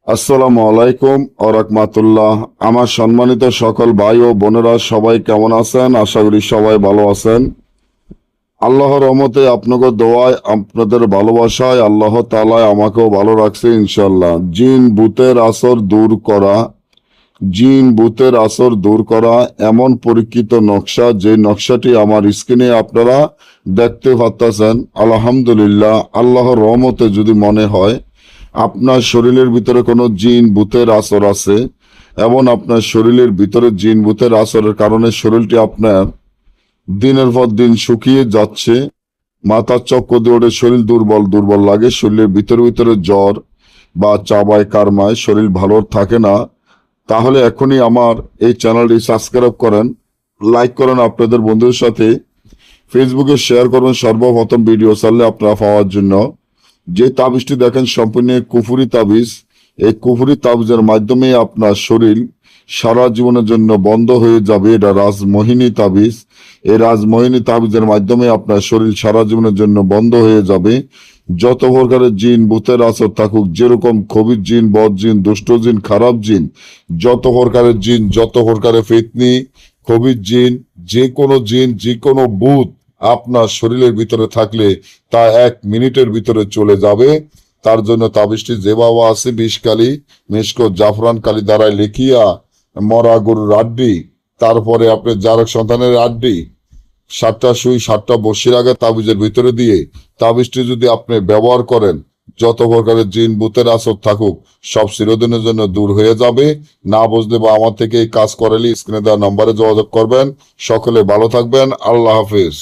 আসসালামু আলাইকুম ওয়া রাহমাতুল্লাহ। আমার সম্মানিত সকল ভাই ও বোনেরা সবাই কেমন আছেন? আশা করি সবাই ভালো আছেন। আল্লাহর রহমতে আপনাকে দোয়ায় আপনাদের ভালোবাসায় আল্লাহ তাআলা আমাকেও ভালো রাখছে ইনশাআল্লাহ। জিন ভূতের আসর দূর করা এমন পরীক্ষিত নকশা, যে নকশাটি আমার স্ক্রিনে আপনারা দেখতে পাচ্ছেন। আলহামদুলিল্লাহ, আল্লাহর রহমতে যদি মনে হয় আপনার শরীরের ভিতরে কোনো জিন ভূতের আসর আছে এবং আপনার শরীরের ভিতরে জিন ভূতের আসরের কারণে শরীরটি আপনার দিনের পর দিন শুকিয়ে যাচ্ছে, মাথার চক্কর দিয়ে ওঠে, শরীর দুর্বল দুর্বল লাগে, শরীরের ভিতরে ভিতরে জ্বর বা চাবায় কারমায় শরীর ভালো থাকে না, তাহলে এখনই আমার এই চ্যানেলটি সাবস্ক্রাইব করেন, লাইক করেন, আপনাদের বন্ধুদের সাথে ফেসবুকে শেয়ার করবেন সর্বপ্রথম ভিডিও ছাড়লে আপনারা পাওয়ার জন্য। যে তাবিজটি দেখেন সম্পূর্ণ কুফুরি তাবিজ। এই কুফুরি তাবিজের মাধ্যমে আপনার শরীর সারা জীবনের জন্য বন্ধ হয়ে যাবে। এটা রাজমোহিনী তাবিজ। এই রাজমোহিনী তাবিজের মাধ্যমে আপনার শরীর সারা জীবনের জন্য বন্ধ হয়ে যাবে। যত প্রকারের জিন ভূতের আসর থাকুক, যেরকম খবির জিন, বদ জিন, দুষ্ট জিন, খারাপ জিন, যত প্রকারের জিন, যত প্রকারের ফিতনি, খবির জিন, যে কোনো ভূত আপনার শরীরের ভিতরে থাকলে তা 1 মিনিটের ভিতরে চলে যাবে। তার জন্য তাবিজটি যেভাবে আছে, বিষকালি, মিশকো, জাফরান কালি দ্বারাই লিখিয়া মরা গরুর আড্ডি, তারপরে আপনার জারক সন্তানের আড্ডি, 7টা সুই 7টা বর্ষির আগে তাবিজের ভিতরে দিয়ে তাবিজটি যদি আপনি ব্যবহার করেন, যত প্রকারের জিন ভূতের আসর থাকুক সব চিরদিনের জন্য দূর হয়ে যাবে। না বুঝলে বা আমার থেকে এই কাজ করালে স্ক্রিনে দেওয়া নম্বরে যোগাযোগ করবেন। সকলে ভালো থাকবেন। আল্লাহ হাফেজ।